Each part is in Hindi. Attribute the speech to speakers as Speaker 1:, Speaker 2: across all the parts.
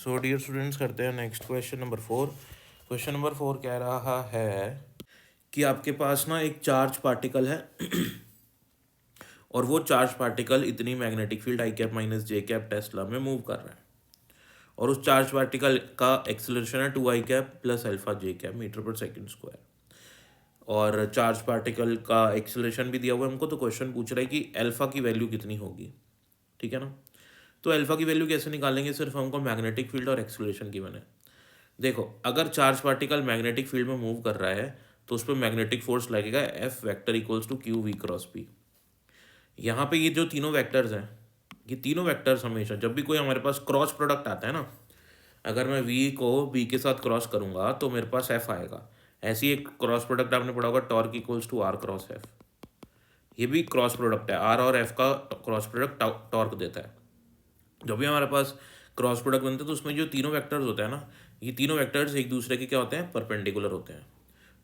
Speaker 1: सो डियर स्टूडेंट्स, करते हैं next question number 4। Question number 4 कह रहा है कि आपके पास ना एक चार्ज पार्टिकल है और वो चार्ज पार्टिकल इतनी magnetic field I cap minus j cap Tesla में मूव कर रहा है और उस चार्ज पार्टिकल का एक्सेलरेशन है 2 i cap plus alpha j cap metre पर सेकेंड स्क्वायर। और चार्ज पार्टिकल का एक्सेलरेशन भी दिया हुआ है हमको, तो क्वेश्चन पूछ रहा है कि अल्फा की वैल्यू कितनी होगी। ठीक है ना। तो अल्फा की वैल्यू कैसे निकालेंगे, सिर्फ हमको मैग्नेटिक फील्ड और एक्सेलरेशन की बने। देखो, अगर चार्ज पार्टिकल मैग्नेटिक फील्ड में मूव कर रहा है तो उस पर मैग्नेटिक फोर्स लगेगा F vector equals to q v cross p. यहाँ पे ये जो तीनों वेक्टर्स हैं, ये तीनों वेक्टर्स हमेशा जब भी कोई हमारे पास क्रॉस प्रोडक्ट आता है ना, अगर मैं वी को बी के साथ क्रॉस करूँगा तो मेरे पास एफ आएगा। ऐसी एक क्रॉस प्रोडक्ट आपने पढ़ा होगा, torque equals to r cross F. ये भी क्रॉस प्रोडक्ट है, आर और एफ का क्रॉस प्रोडक्ट टॉर्क देता है। जब भी हमारे पास क्रॉस प्रोडक्ट बनते हैं तो उसमें जो तीनों वेक्टर्स होते हैं ना, ये तीनों वेक्टर्स एक दूसरे के क्या होते हैं, परपेंडिकुलर होते हैं।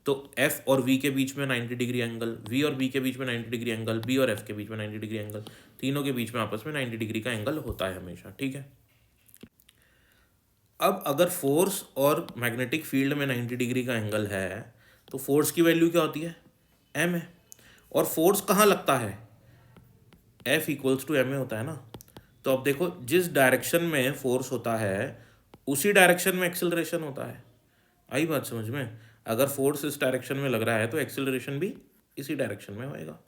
Speaker 1: तो एफ और वी के बीच में 90 डिग्री एंगल, वी और बी के बीच में 90 डिग्री एंगल, बी और एफ के बीच में 90 डिग्री एंगल, तीनों के बीच में आपस में 90 डिग्री का एंगल होता है हमेशा। ठीक है। अब अगर फोर्स और मैग्नेटिक फील्ड में 90 डिग्री का एंगल है तो फोर्स की वैल्यू क्या होती है, एम है। और फोर्स कहाँ लगता है, F equals to m a होता है ना। तो अब देखो, जिस डायरेक्शन में फोर्स होता है उसी डायरेक्शन में एक्सेलरेशन होता है। आई बात समझ में। अगर फोर्स इस डायरेक्शन में लग रहा है तो एक्सेलरेशन भी इसी डायरेक्शन में होएगा।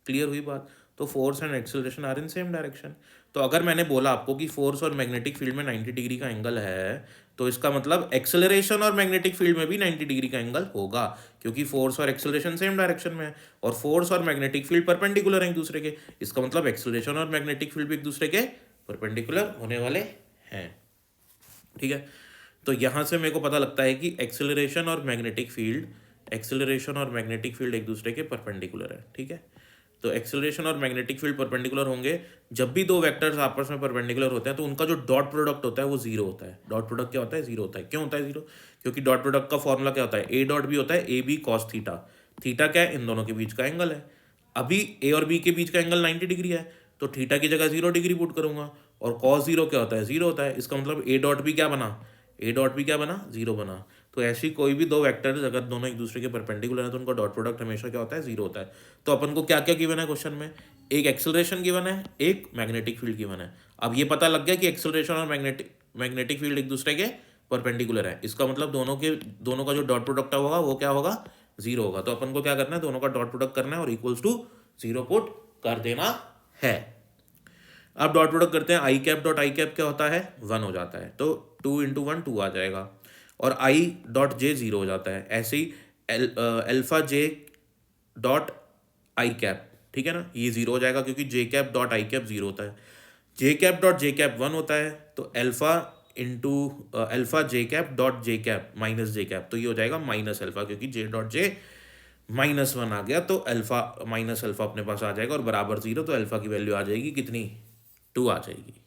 Speaker 1: क्लियर हुई बात। तो force and acceleration are in same direction. तो अगर मैंने बोला आपको कि फोर्स और मैग्नेटिक फील्ड में 90 डिग्री का एंगल है, तो इसका मतलब एक्सेलरेशन और मैग्नेटिक फील्ड में भी 90 डिग्री का एंगल होगा, क्योंकि फोर्स और एक्सेलरेशन सेम डायरेक्शन में है और फोर्स और मैग्नेटिक फील्ड परपेंडिकुलर हैं एक दूसरे के। इसका मतलब एक्सेलरेशन और मैग्नेटिक फील्ड भी एक दूसरे के परपेंडिकुलर होने वाले हैं। ठीक है। तो यहाँ से मेरे को पता लगता है कि एक्सेलरेशन और मैग्नेटिक फील्ड एक दूसरे के परपेंडिकुलर है। ठीक है। तो एक्सेलरेशन और मैग्नेटिक फील्ड परपेंडिकुलर होंगे जब भी दो वेक्टर्स आपस में परपेंडिकुलर होते हैं, तो उनका जो डॉट प्रोडक्ट होता है वो जीरो होता है। डॉट प्रोडक्ट क्या होता है, जीरो होता है। क्यों होता है जीरो, क्योंकि डॉट प्रोडक्ट का फॉर्मूला क्या होता है, ए डॉट बी होता है, A B cos theta. Theta क्या है, इन दोनों के बीच का एंगल है। अभी ए और बी के बीच का एंगल 90 डिग्री है, तो थीटा की जगह 0 डिग्री पुट करूंगा और कॉस जीरो क्या होता है, जीरो होता है। इसका मतलब ए डॉट बी क्या बना, जीरो बना। तो ऐसी कोई भी दो वेक्टर्स अगर दोनों एक दूसरे के परपेंडिकुलर है तो उनका डॉट प्रोडक्ट हमेशा क्या होता है, जीरो होता है। तो अपन को क्या क्या गिवन है क्वेश्चन में, एक एक्सेलरेशन गिवन है, एक मैग्नेटिक फील्ड गिवन है। अब ये पता लग गया कि एक्सेलरेशन और मैग्नेटिक फील्ड एक दूसरे के परपेंडिकुलर है। इसका मतलब दोनों का जो डॉट प्रोडक्ट होगा वो क्या होगा, जीरो होगा। तो अपन को क्या करना है, दोनों का डॉट प्रोडक्ट करना है और इक्वल्स टू जीरो पुट कर देना है। अब डॉट प्रोडक्ट करते हैं, आई कैप डॉट आई कैप क्या होता है, 1 हो जाता है, तो 2 इंटू 1 2 आ जाएगा। और आई डॉट जे 0 हो जाता है। ऐसे ही alpha j dot i cap, ठीक है ना, ये 0 हो जाएगा क्योंकि j cap dot i cap 0 होता है। J cap dot j cap 1 होता है, तो alpha j cap dot j cap minus j cap, तो ये हो जाएगा माइनस अल्फा, क्योंकि जे डॉट जे -1 आ गया तो अल्फा माइनस अल्फा अपने पास आ जाएगा और बराबर 0, तो अल्फा की वैल्यू आ जाएगी कितनी, 2 आ जाएगी।